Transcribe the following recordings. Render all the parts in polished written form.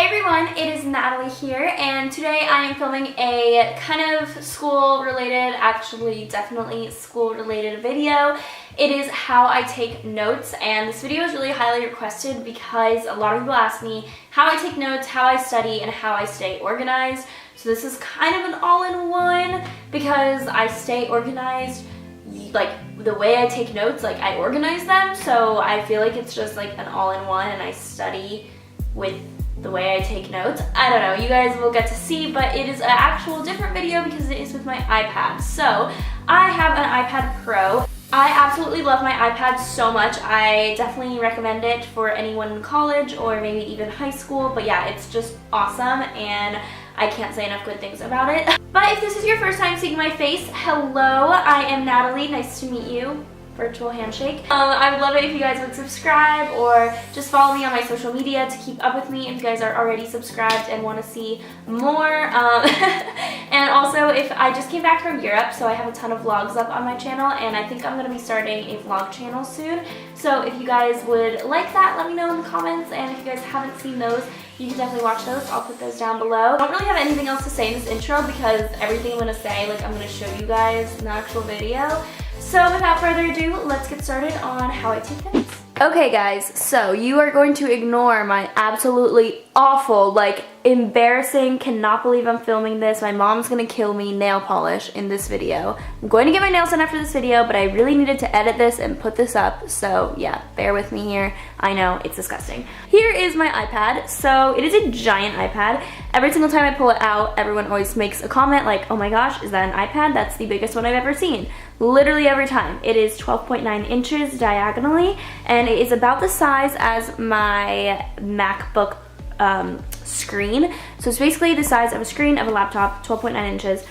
everyone, it is Natalie here, and today I am filming a kind of school-related, actually definitely school-related video. It is how I take notes, and this video is really highly requested because a lot of people ask me how I take notes, how I study, and how I stay organized. So this is kind of an all-in-one because I stay organized, like the way I take notes, like I organize them, so I feel like it's just like an all-in-one, and I study with the way I take notes. I don't know, you guys will get to see, but it is an actual different video because it is with my iPad. So I have an iPad Pro. I absolutely love my iPad so much. I definitely recommend it for anyone in college or maybe even high school, but yeah, it's just awesome and I can't say enough good things about it. But if this is your first time seeing my face, hello, I am Natalie, nice to meet you. Virtual handshake. I would love it if you guys would subscribe or just follow me on my social media to keep up with me if you guys are already subscribed and want to see more. And also, if I just came back from Europe, so I have a ton of vlogs up on my channel, and I think I'm going to be starting a vlog channel soon. So if you guys would like that, let me know in the comments, and if you guys haven't seen those, you can definitely watch those. I'll put those down below. I don't really have anything else to say in this intro because everything I'm going to say, like, I'm going to show you guys in the actual video. So without further ado, let's get started on how I take notes. Okay guys, so you are going to ignore my absolutely awful, like embarrassing, cannot believe I'm filming this, my mom's gonna kill me, nail polish in this video. I'm going to get my nails done after this video, but I really needed to edit this and put this up, so yeah, bear with me here. I know, it's disgusting. Here is my iPad. So it is a giant iPad. Every single time I pull it out, everyone always makes a comment like, oh my gosh, is that an iPad? That's the biggest one I've ever seen. Literally every time. It is 12.9 inches diagonally, and it is about the size as my MacBook screen. So it's basically the size of a screen of a laptop, 12.9 inches.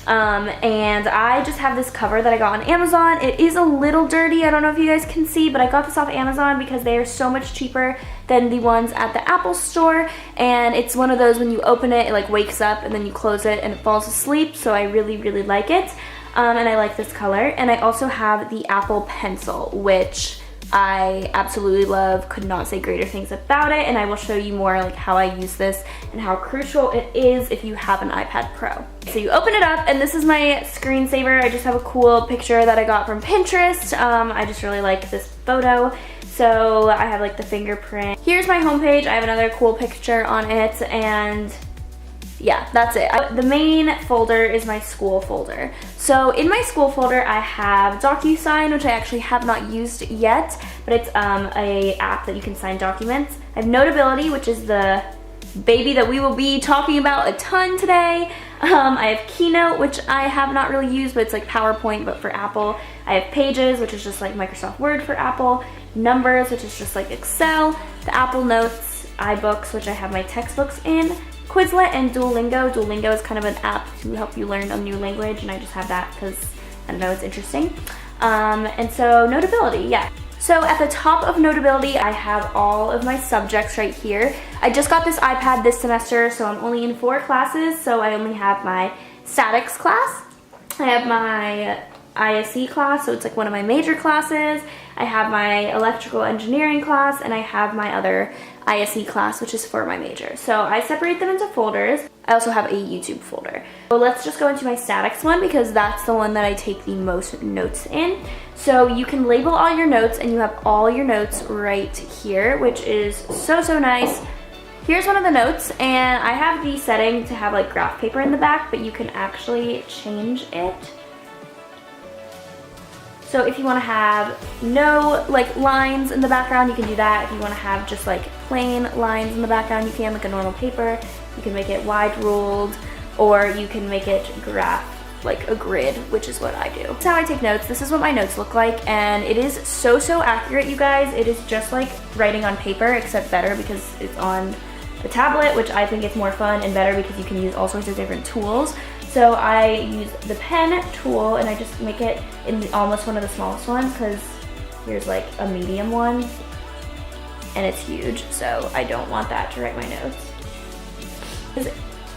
And I just have this cover that I got on Amazon. It is a little dirty, I don't know if you guys can see, but I got this off Amazon because they are so much cheaper than the ones at the Apple store, and it's one of those when you open it, it like wakes up and then you close it and it falls asleep, so I really like it. And I like this color, and I also have the Apple Pencil, which I absolutely love, could not say greater things about it, and I will show you more like how I use this and how crucial it is if you have an iPad Pro. So you open it up, and this is my screensaver. I just have a cool picture that I got from Pinterest. I just really like this photo. So I have like the fingerprint. Here's my homepage. I have another cool picture on it, and yeah, that's it. The main folder is my school folder. So in my school folder, I have DocuSign, which I actually have not used yet, but it's a app that you can sign documents. I have Notability, which is the baby that we will be talking about a ton today. I have Keynote, which I have not really used, but it's like PowerPoint, but for Apple. I have Pages, which is just like Microsoft Word for Apple. Numbers, which is just like Excel. The Apple Notes, iBooks, which I have my textbooks in. Quizlet and Duolingo. Duolingo is kind of an app to help you learn a new language, and I just have that because, I don't know, it's interesting. And so Notability, yeah. So at the top of Notability, I have all of my subjects right here. I just got this iPad this semester, so I'm only in 4 classes, so I only have my statics class. I have my ISE class, so it's like one of my major classes. I have my electrical engineering class, and I have my other ISE class, which is for my major. So I separate them into folders. I also have a YouTube folder. So let's just go into my statics one because that's the one that I take the most notes in. So you can label all your notes, and you have all your notes right here, which is so nice. Here's one of the notes, and I have the setting to have like graph paper in the back, but you can actually change it. So if you want to have no like lines in the background, you can do that. If you want to have just like plain lines in the background, you can, like a normal paper. You can make it wide ruled, or you can make it graph, like a grid, which is what I do. That's how I take notes. This is what my notes look like, and it is so accurate, you guys. It is just like writing on paper, except better because it's on the tablet, which I think it's more fun, and better because you can use all sorts of different tools. So I use the pen tool, and I just make it in almost one of the smallest ones because here's like a medium one, and it's huge, so I don't want that to write my notes.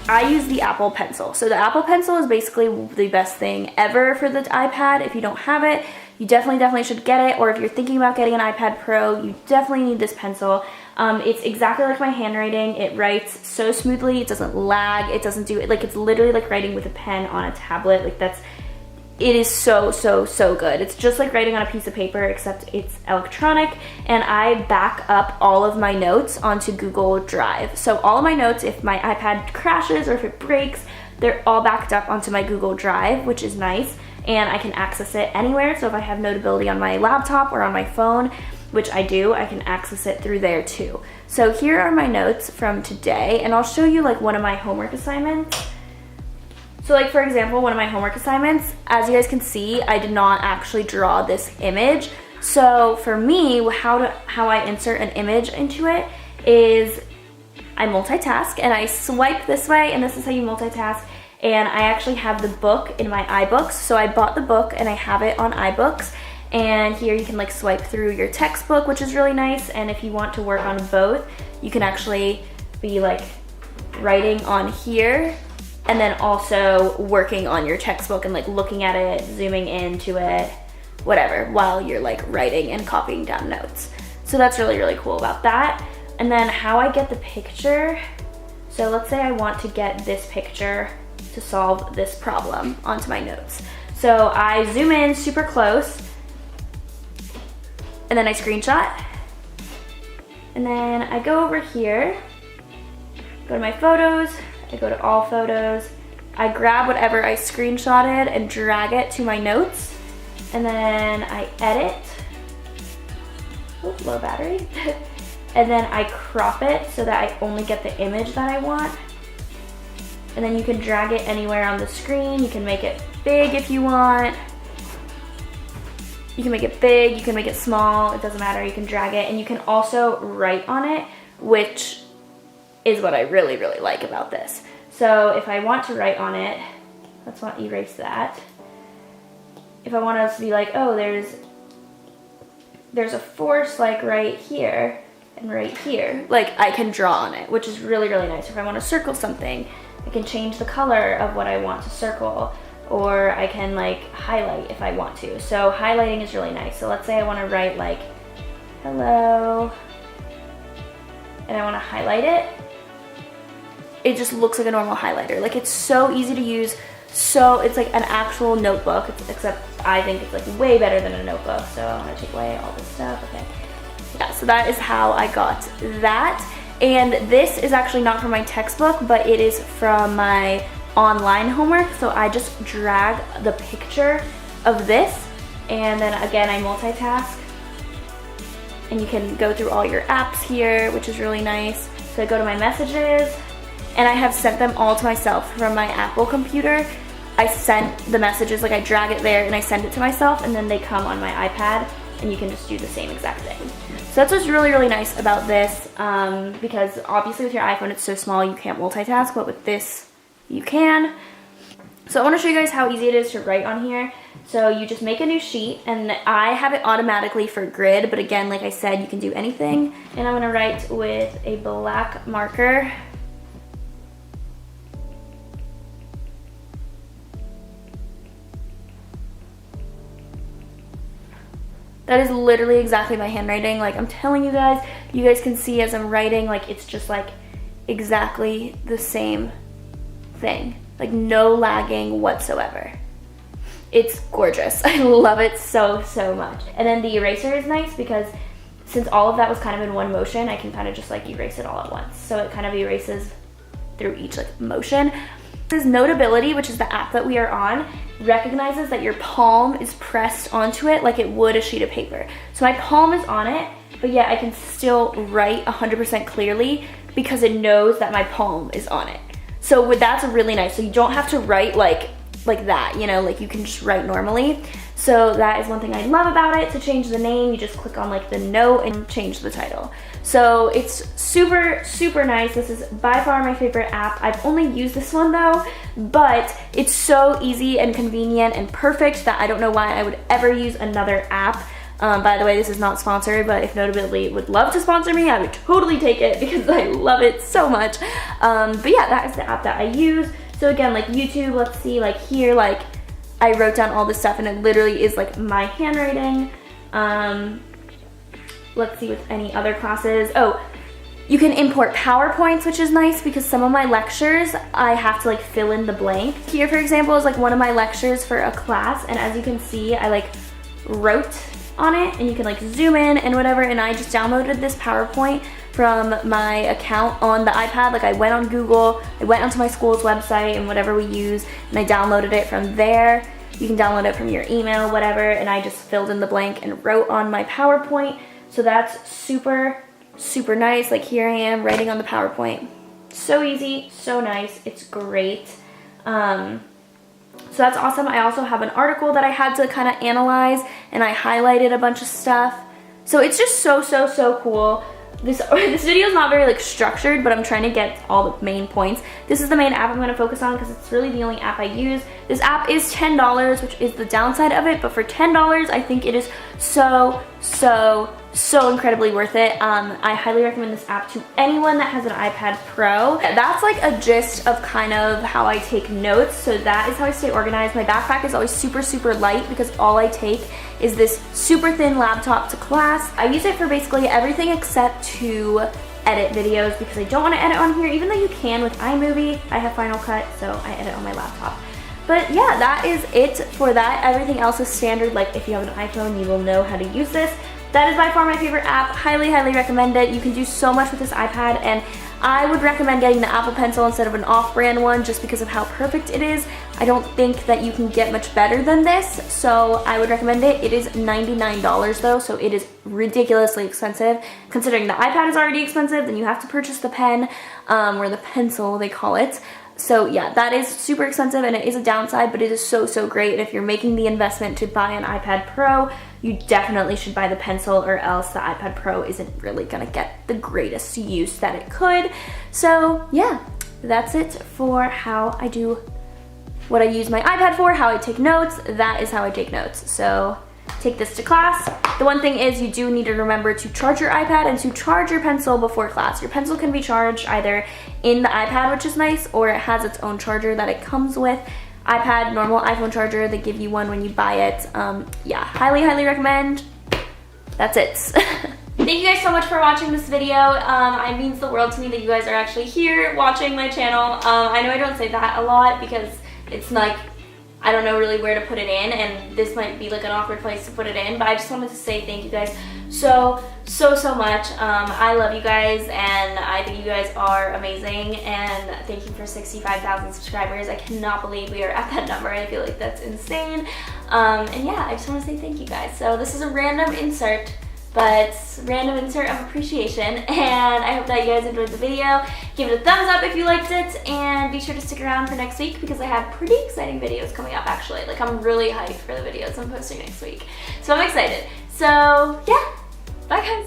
I use the Apple Pencil. So the Apple Pencil is basically the best thing ever for the iPad. If you don't have it, you definitely should get it, or if you're thinking about getting an iPad Pro, you definitely need this pencil. It's exactly like my handwriting. It writes so smoothly. It doesn't lag. It doesn't do it. Like, it's literally like writing with a pen on a tablet. Like, it is so, so, so good. It's just like writing on a piece of paper, except it's electronic, and I back up all of my notes onto Google Drive. So all of my notes, if my iPad crashes or if it breaks, they're all backed up onto my Google Drive, which is nice, and I can access it anywhere. So if I have Notability on my laptop or on my phone, which I do, I can access it through there too. So here are my notes from today, and I'll show you like one of my homework assignments. So like, for example, one of my homework assignments, as you guys can see, I did not actually draw this image. So for me, how I insert an image into it is I multitask and I swipe this way, and this is how you multitask. And I actually have the book in my iBooks. So I bought the book and I have it on iBooks. And here you can like swipe through your textbook, which is really nice. And if you want to work on both, you can actually be like writing on here and then also working on your textbook and like looking at it, zooming into it, whatever, while you're like writing and copying down notes. So that's really, really cool about that. And then how I get the picture. So let's say I want to get this picture to solve this problem onto my notes. So I zoom in super close, and then I screenshot. And then I go over here, go to my photos, I go to all photos, I grab whatever I screenshotted and drag it to my notes, and then I edit, low battery, and then I crop it so that I only get the image that I want. And then you can drag it anywhere on the screen. You can make it big if you want. You can make it big, you can make it small, it doesn't matter, you can drag it, and you can also write on it, which is what I really, really like about this. So if I want to write on it, let's not erase that. If I want us to be like, oh, there's a force like right here and right here, like I can draw on it, which is really, really nice. If I want to circle something, I can change the color of what I want to circle, or I can like highlight if I want to. So highlighting is really nice. So let's say I want to write like hello, and I want to highlight it. It just looks like a normal highlighter. Like, it's so easy to use. So it's like an actual notebook, except I think it's like way better than a notebook. So I'm gonna take away all this stuff, okay. Yeah, so that is how I got that. And this is actually not from my textbook, but it is from my online homework. So I just drag the picture of this, and then again I multitask, and you can go through all your apps here, which is really nice. So I go to my messages, and I have sent them all to myself from my Apple computer. I sent the messages, like I drag it there and I send it to myself, and then they come on my iPad, and you can just do the same exact thing. So that's what's really, really nice about this, because obviously with your iPhone it's so small you can't multitask, but with this you can. So I want to show you guys how easy it is to write on here. So you just make a new sheet, and I have it automatically for grid, but again, like I said, you can do anything. And I'm going to write with a black marker. That is literally exactly my handwriting. Like, I'm telling you guys can see as I'm writing, like it's just like exactly the same thing. Like, no lagging whatsoever. It's gorgeous. I love it so, so much. And then the eraser is nice because since all of that was kind of in one motion, I can kind of just like erase it all at once. So it kind of erases through each like motion. This Notability, which is the app that we are on, recognizes that your palm is pressed onto it like it would a sheet of paper. So my palm is on it, but yet I can still write 100% clearly because it knows that my palm is on it. So that's really nice. So you don't have to write like that, you know, like you can just write normally. So that is one thing I love about it. To change the name, you just click on like the note and change the title. So it's super, super nice. This is by far my favorite app. I've only used this one though, but it's so easy and convenient and perfect that I don't know why I would ever use another app. By the way, this is not sponsored, but if Notability would love to sponsor me, I would totally take it because I love it so much. But yeah, that is the app that I use. So again, like YouTube, let's see, like here, like I wrote down all this stuff and it literally is like my handwriting. Let's see with any other classes. Oh, You can import PowerPoints, which is nice because some of my lectures, I have to like fill in the blank. Here, for example, is like one of my lectures for a class, and as you can see, I like wrote on it, and you can like zoom in and whatever, and I just downloaded this PowerPoint from my account on the iPad. Like I went on Google, I went onto my school's website and whatever we use, and I downloaded it from there. You can download it from your email, whatever, and I just filled in the blank and wrote on my PowerPoint. So that's super nice. Like here I am writing on the PowerPoint. So easy, so nice, it's great. So that's awesome. I also have an article that I had to kind of analyze, and I highlighted a bunch of stuff. So it's just so cool. This video is not very like structured, but I'm trying to get all the main points. This is the main app I'm going to focus on because it's really the only app I use. This app is $10, which is the downside of it, but for $10, I think it is so incredibly worth it. I highly recommend this app to anyone that has an iPad Pro. That's like a gist of kind of how I take notes. So that is how I stay organized. My backpack is always super light because all I take is this super thin laptop to class. I use it for basically everything except to edit videos because I don't want to edit on here, even though you can with iMovie. I have Final Cut, so I edit on my laptop. But yeah, that is it for that. Everything else is standard. Like if you have an iPhone, you will know how to use this. That is by far my favorite app. Highly recommend it. You can do so much with this iPad, and I would recommend getting the Apple Pencil instead of an off-brand one just because of how perfect it is. I don't think that you can get much better than this, so I would recommend it. It is $99 though, so it is ridiculously expensive. Considering the iPad is already expensive, then you have to purchase the pen, or the pencil they call it. So yeah, that is super expensive, and it is a downside, but it is so great. And if you're making the investment to buy an iPad Pro, you definitely should buy the pencil, or else the iPad Pro isn't really gonna get the greatest use that it could. So yeah, that's it for how I do what I use my iPad for, how I take notes. That is how I take notes. So take this to class. The one thing is you do need to remember to charge your iPad and to charge your pencil before class. Your pencil can be charged either in the iPad, which is nice, or it has its own charger that it comes with. iPad, normal iPhone charger, they give you one when you buy it. Yeah, highly recommend. That's it. Thank you guys so much for watching this video. It means the world to me that you guys are actually here watching my channel. I know I don't say that a lot because it's like, I don't know really where to put it in, and this might be like an awkward place to put it in, but I just wanted to say thank you guys so much. I love you guys, and I think you guys are amazing, and thank you for 65,000 subscribers. I cannot believe we are at that number. I feel like that's insane. And yeah, I just want to say thank you guys. So this is a random insert, but random insert of appreciation, and I hope that you guys enjoyed the video. Give it a thumbs up if you liked it, and be sure to stick around for next week because I have pretty exciting videos coming up actually. Like I'm really hyped for the videos I'm posting next week. So I'm excited. So yeah, bye guys.